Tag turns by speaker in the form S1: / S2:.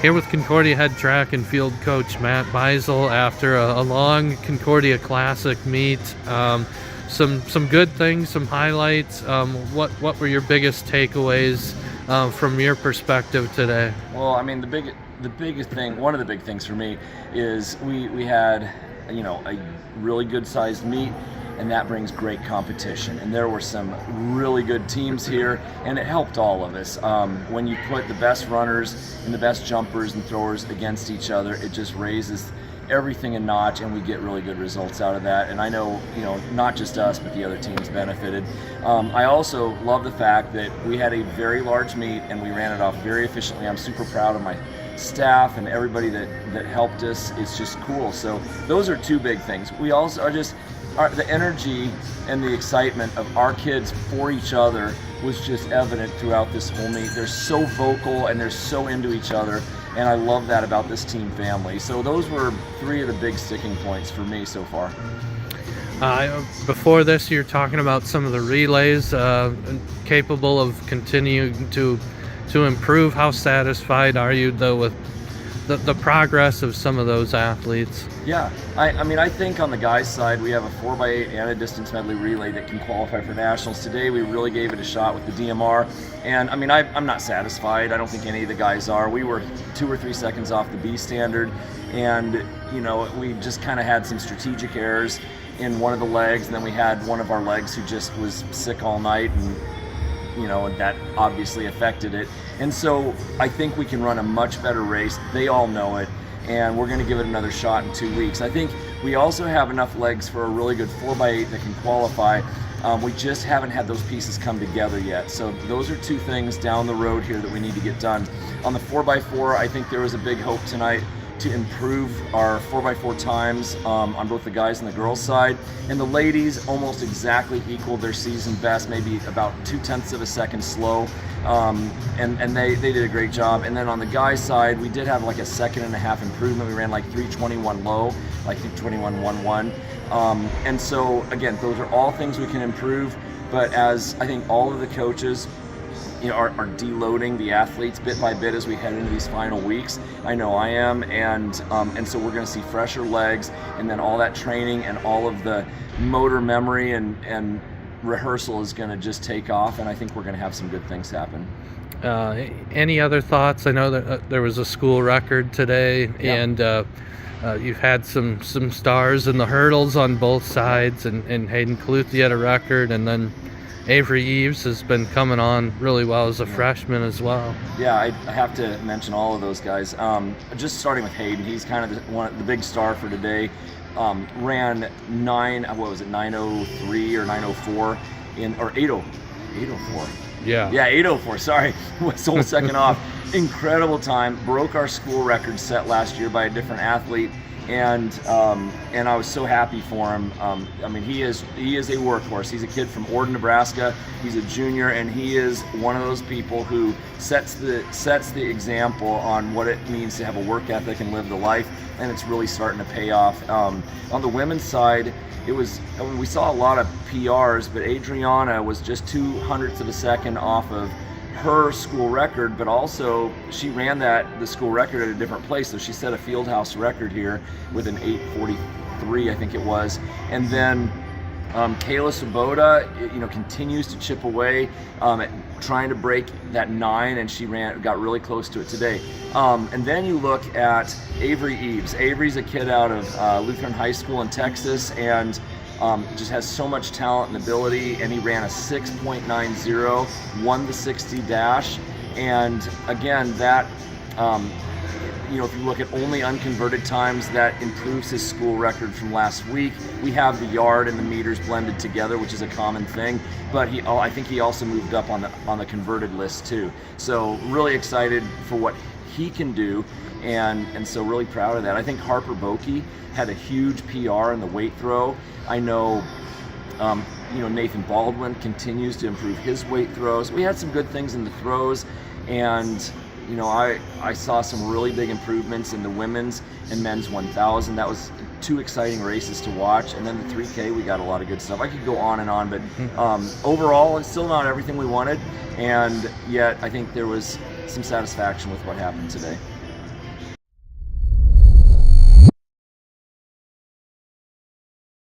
S1: Here with Concordia head track and field coach Matt Beisel after a long Concordia Classic meet. Some good things, some highlights. What were your biggest takeaways from your perspective today?
S2: Well, I mean, the biggest thing, one of the big things for me is we had, a really good sized meet, and that brings great competition. And there were some really good teams here, and it helped all of us. When you put the best runners and the best jumpers and throwers against each other, it just raises everything a notch, and we get really good results out of that. And I know, not just us, but the other teams benefited. I also love the fact that we had a very large meet, and we ran it off very efficiently. I'm super proud of my staff and everybody that helped us. It's just cool. So those are two big things. We also are just, the energy and the excitement of our kids for each other was just evident throughout this whole meet. They're so vocal and they're so into each other, and I love that about this team family. So those were three of the big sticking points for me so far.
S1: Before this, you're talking about some of the relays capable of continuing to improve. How satisfied are you, though, with the progress of some of those athletes?
S2: Yeah, I mean, I think on the guys' side, we have a 4x8 and a distance medley relay that can qualify for nationals. Today, we really gave it a shot with the DMR, and I mean, I'm not satisfied. I don't think any of the guys are. We were 2 or 3 seconds off the B standard, and we just kind of had some strategic errors in one of the legs, and then we had one of our legs who just was sick all night, and that obviously affected it. And so I think we can run a much better race. They all know it, and we're going to give it another shot in 2 weeks. I think we also have enough legs for a really good 4x8 that can qualify. We just haven't had those pieces come together yet. So those are two things down the road here that we need to get done. On the 4x4, I think there was a big hope tonight to improve our 4x4 times on both the guys and the girls side. And the ladies almost exactly equaled their season best, maybe about 0.2 of a second slow. And they did a great job. And then on the guys side, we did have like a 1.5 second improvement. We ran like 3:21 low, like 3:21.11. And so again, those are all things we can improve. But as I think all of the coaches are deloading the athletes bit by bit as we head into these final weeks. I know I am, and so we're going to see fresher legs, and then all that training and all of the motor memory and rehearsal is going to just take off, and I think we're going to have some good things happen.
S1: Any other thoughts? I know that there was a school record today,
S2: yeah.
S1: And you've had some stars in the hurdles on both sides, and Hayden Cluthy had a record, and then Avery Eves has been coming on really well as a freshman as well.
S2: Yeah, I have to mention all of those guys. Just starting with Hayden, he's kind of the big star for today. Ran 9:03 or 9:04 or 8:04.
S1: Yeah,
S2: 8:04. Sorry, was a whole second off. Incredible time. Broke our school record set last year by a different athlete. And I was so happy for him. I mean, he is a workhorse. He's a kid from Orden, Nebraska. He's a junior, and he is one of those people who sets the example on what it means to have a work ethic and live the life. And it's really starting to pay off. On the women's side, we saw a lot of PRs, but Adriana was just 0.02 of a second off of her school record, but also she ran the school record at a different place. So she set a field house record here with an 8:43, I think it was. And then Kayla Svoboda, continues to chip away at trying to break that 9, and she got really close to it today. And then you look at Avery Eves. Avery's a kid out of Lutheran High School in Texas, and just has so much talent and ability, and he ran a 6.90, won the 60 dash. And again, that if you look at only unconverted times, that improves his school record from last week. We have the yard and the meters blended together, which is a common thing, but I think he also moved up on the converted list too. So really excited for what he can do, and so really proud of that. I think Harper Bokey had a huge PR in the weight throw. I know Nathan Baldwin continues to improve his weight throws. We had some good things in the throws, and I saw some really big improvements in the women's and men's 1,000. That was 2 exciting races to watch. And then the 3K, we got a lot of good stuff. I could go on and on, but overall, it's still not everything we wanted. And yet, I think there was some satisfaction with what happened today.